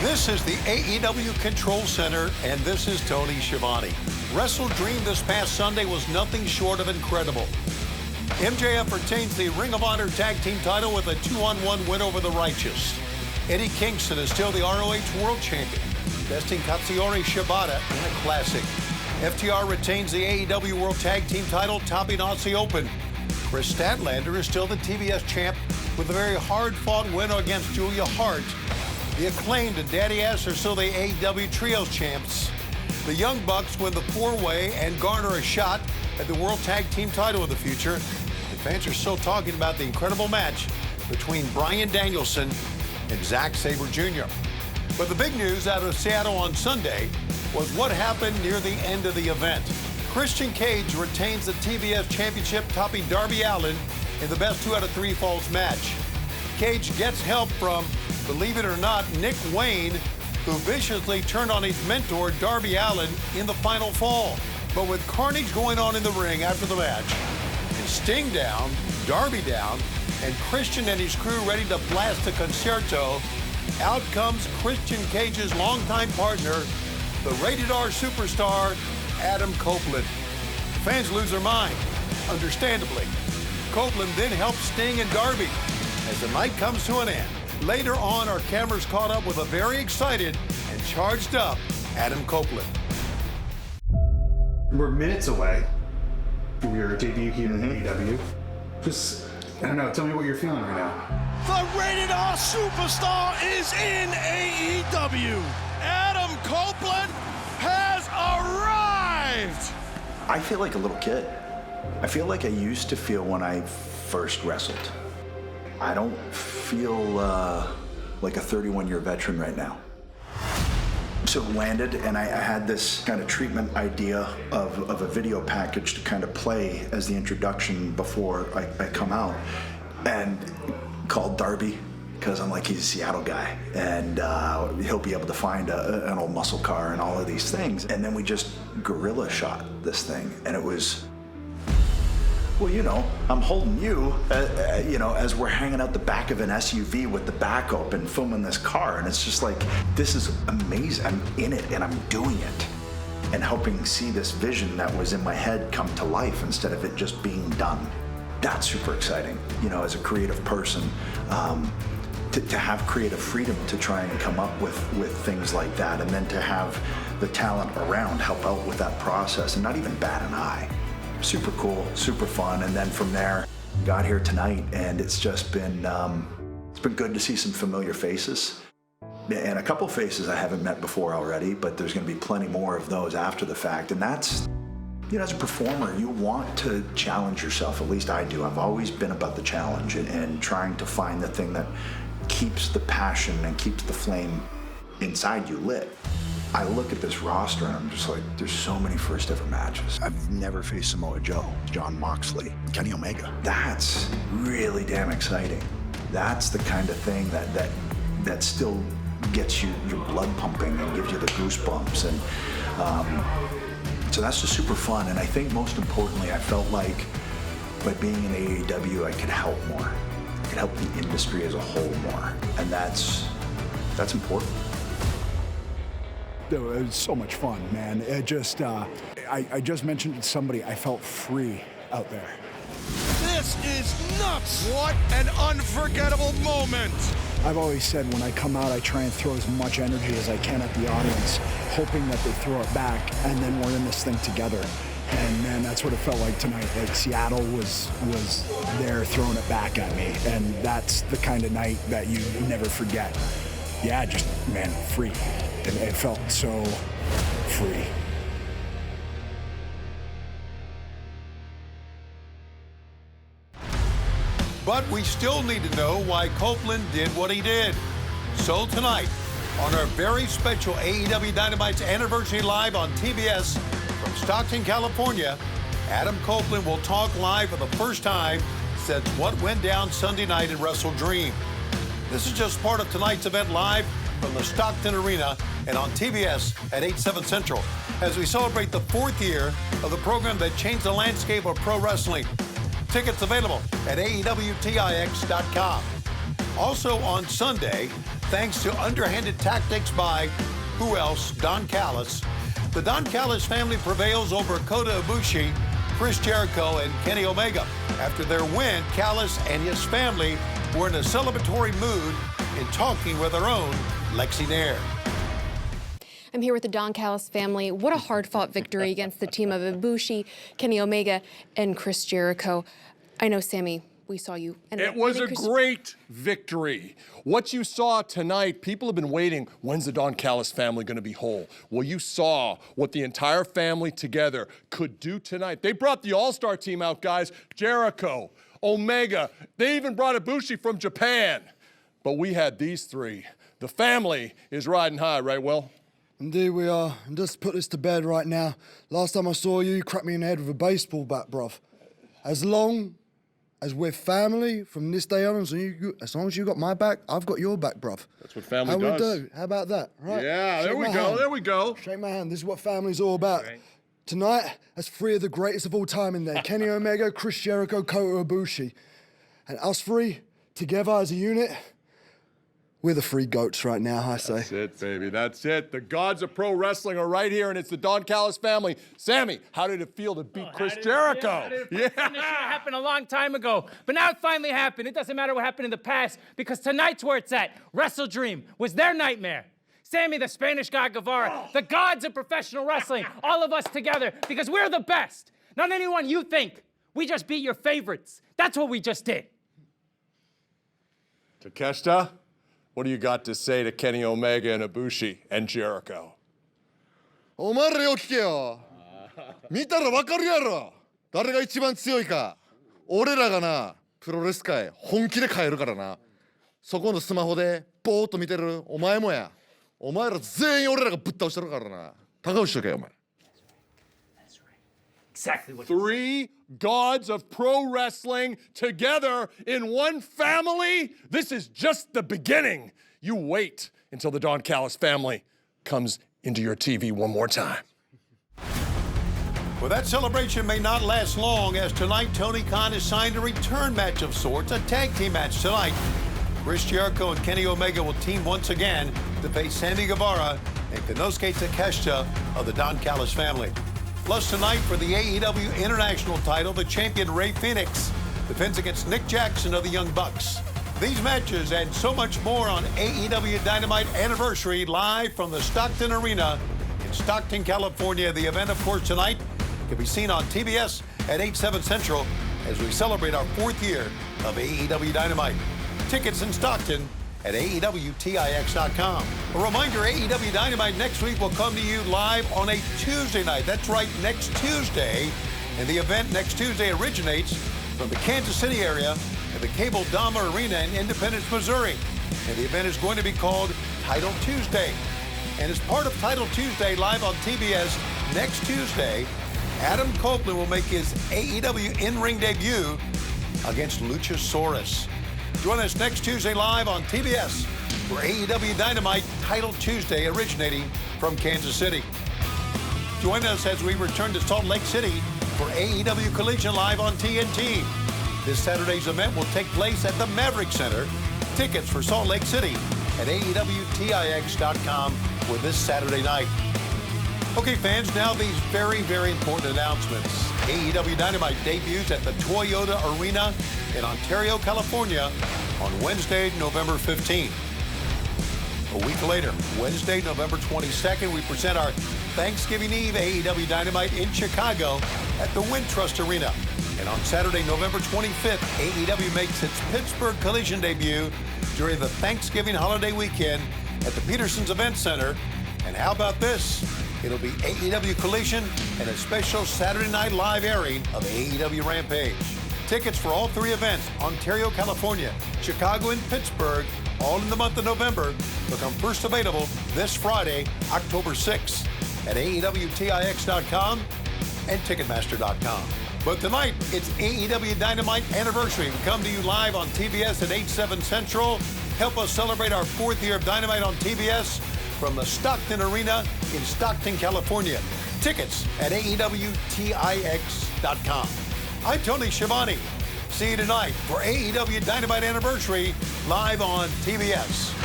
This is the AEW Control Center, and this is Tony Schiavone. WrestleDream this past Sunday was nothing short of incredible. MJF retains the Ring of Honor Tag Team title with a 2-on-1 win over the Righteous. Eddie Kingston is still the ROH World Champion, besting Katsuyori Shibata in a classic. FTR retains the AEW World Tag Team title, topping Aussie Open. Chris Statlander is still the TBS champ with a very hard-fought win against Julia Hart. The Acclaimed and Daddy Ass are still the AEW Trios champs. The Young Bucks win the four-way and garner a shot at the World Tag Team title in the future. And fans are still talking about the incredible match between Bryan Danielson and Zack Sabre Jr. But the big news out of Seattle on Sunday was what happened near the end of the event. Christian Cage retains the TBS Championship, topping Darby Allin in the best 2 out of 3 falls match. Cage gets help from, believe it or not, Nick Wayne, who viciously turned on his mentor, Darby Allin, in the final fall. But with carnage going on in the ring after the match, and Sting down, Darby down, and Christian and his crew ready to blast the concerto, out comes Christian Cage's longtime partner, the rated R superstar, Adam Copeland. Fans lose their mind, understandably. Copeland then helps Sting and Darby as the night comes to an end. Later on, our cameras caught up with a very excited and charged up Adam Copeland. We're minutes away from your debut here in AEW. Just, I don't know, tell me what you're feeling right now. The rated R superstar is in AEW. Adam Copeland has arrived. I feel like a little kid. I feel like I used to feel when I first wrestled. I don't feel like a 31-year veteran right now. So it landed, and I had this kind of treatment idea of a video package to kind of play as the introduction before I come out, and called Darby, because I'm like, he's a Seattle guy, and he'll be able to find an old muscle car and all of these things. And then we just guerrilla shot this thing, and it was, well, you know, I'm holding you, you know, as we're hanging out the back of an SUV with the back open, filming this car, and it's just like, this is amazing. I'm in it, and I'm doing it, and helping see this vision that was in my head come to life instead of it just being done. That's super exciting, you know, as a creative person, to have creative freedom to try and come up with things like that, and then to have the talent around help out with that process and not even bat an eye. Super cool, super fun, and then from there, got here tonight, and it's just been, it's been good to see some familiar faces, and a couple faces I haven't met before already, but there's gonna be plenty more of those after the fact, and that's, you know, as a performer, you want to challenge yourself, at least I do. I've always been about the challenge and trying to find the thing that keeps the passion and keeps the flame inside you lit. I look at this roster and I'm just like, there's so many first ever matches. I've never faced Samoa Joe, Jon Moxley, Kenny Omega. That's really damn exciting. That's the kind of thing that still gets you your blood pumping and gives you the goosebumps. And so that's just super fun. And I think most importantly, I felt like by being in AEW, I could help more. I could help the industry as a whole more. And that's important. It was so much fun, man. It just, I just mentioned to somebody, I felt free out there. This is nuts. What an unforgettable moment. I've always said when I come out, I try and throw as much energy as I can at the audience, hoping that they throw it back, and then we're in this thing together. And man, that's what it felt like tonight. Like Seattle was there throwing it back at me, and that's the kind of night that you never forget. Yeah, just, man, free. It felt so free. But we still need to know why Copeland did what he did. So tonight, on our very special AEW Dynamite's Anniversary Live on TBS from Stockton, California, Adam Copeland will talk live for the first time since what went down Sunday night at WrestleDream. This is just part of tonight's event live from the Stockton Arena and on TBS at 8/7 Central as we celebrate the 4th year of the program that changed the landscape of pro wrestling. Tickets available at AEWTIX.com. Also on Sunday, thanks to underhanded tactics by, who else, Don Callis. The Don Callis family prevails over Kota Ibushi, Chris Jericho, and Kenny Omega. After their win, Callis and his family were in a celebratory mood in talking with their own Lexi Nair. I'm here with the Don Callis family. What a hard-fought victory against the team of Ibushi, Kenny Omega, and Chris Jericho. I know, Sammy, we saw you. And it was a great victory. What you saw tonight, people have been waiting, when's the Don Callis family going to be whole? Well, you saw what the entire family together could do tonight. They brought the all-star team out, guys. Jericho, Omega, they even brought Ibushi from Japan. But we had these three. The family is riding high, right, Will? Indeed we are. And just put this to bed right now. Last time I saw you, you cracked me in the head with a baseball bat, bruv. As long as we're family from this day on, as long as you got my back, I've got your back, bruv. That's what family does. How we do? How about that? Right? Yeah, Shake there we my go, hand. there we go. Shake my hand. This is what family's all about. Right. Tonight, that's three of the greatest of all time in there. Kenny Omega, Chris Jericho, Kota Ibushi. And us three, together as a unit, we're the three goats right now, I say. That's it, baby, that's it. The gods of pro wrestling are right here, and it's the Don Callis family. Sammy, how did it feel to beat Chris Jericho? It should have happened a long time ago, but now it finally happened. It doesn't matter what happened in the past, because tonight's where it's at. WrestleDream was their nightmare. Sammy, the Spanish God Guevara, the gods of professional wrestling, all of us together, because we're the best. Not anyone you think. We just beat your favorites. That's what we just did. Takeshita, what do you got to say to Kenny Omega and Ibushi and Jericho? お前らよ聞けよ。見たらわかるやろ。誰が一番強いか。俺らがな、プロレス界本気で変えるからな。そこのスマホでぼーっと見てるお前もや。お前ら全員俺らがぶっ倒してるからな。高橋しとけよお前。Exactly what Three gods of pro wrestling together in one family? This is just the beginning. You wait until the Don Callis family comes into your TV one more time. Well, that celebration may not last long, as tonight Tony Khan has signed a return match of sorts, a tag team match tonight. Chris Jericho and Kenny Omega will team once again to face Sammy Guevara and Konosuke Takeshita of the Don Callis family. Plus tonight for the AEW International title, the champion Rey Fenix defends against Nick Jackson of the Young Bucks. These matches and so much more on AEW Dynamite Anniversary live from the Stockton Arena in Stockton, California. The event, of course, tonight can be seen on TBS at 8/7 Central as we celebrate our 4th year of AEW Dynamite. Tickets in Stockton at AEWTIX.com. A reminder, AEW Dynamite next week will come to you live on a Tuesday night. That's right, next Tuesday. And the event next Tuesday originates from the Kansas City area at the Cable Dama Arena in Independence, Missouri. And the event is going to be called Title Tuesday. And as part of Title Tuesday live on TBS next Tuesday, Adam Copeland will make his AEW in-ring debut against Luchasaurus. Join us next Tuesday live on TBS for AEW Dynamite Title Tuesday, originating from Kansas City. Join us as we return to Salt Lake City for AEW Collision live on TNT. This Saturday's event will take place at the Maverick Center. Tickets for Salt Lake City at AEWTIX.com for this Saturday night. Okay, fans, now these very, very important announcements. AEW Dynamite debuts at the Toyota Arena in Ontario, California on Wednesday, November 15th. A week later, Wednesday, November 22nd, we present our Thanksgiving Eve AEW Dynamite in Chicago at the Wintrust Arena. And on Saturday, November 25th, AEW makes its Pittsburgh Collision debut during the Thanksgiving holiday weekend at the Peterson's Event Center. And how about this? It'll be AEW Collision and a special Saturday Night Live airing of AEW Rampage. Tickets for all three events, Ontario, California, Chicago, and Pittsburgh, all in the month of November, become first available this Friday, October 6th at AEWTIX.com and Ticketmaster.com. But tonight, it's AEW Dynamite Anniversary. We come to you live on TBS at 8/7 Central. Help us celebrate our 4th year of Dynamite on TBS from the Stockton Arena in Stockton, California. Tickets at AEWTIX.com. I'm Tony Schiavone. See you tonight for AEW Dynamite Anniversary live on TBS.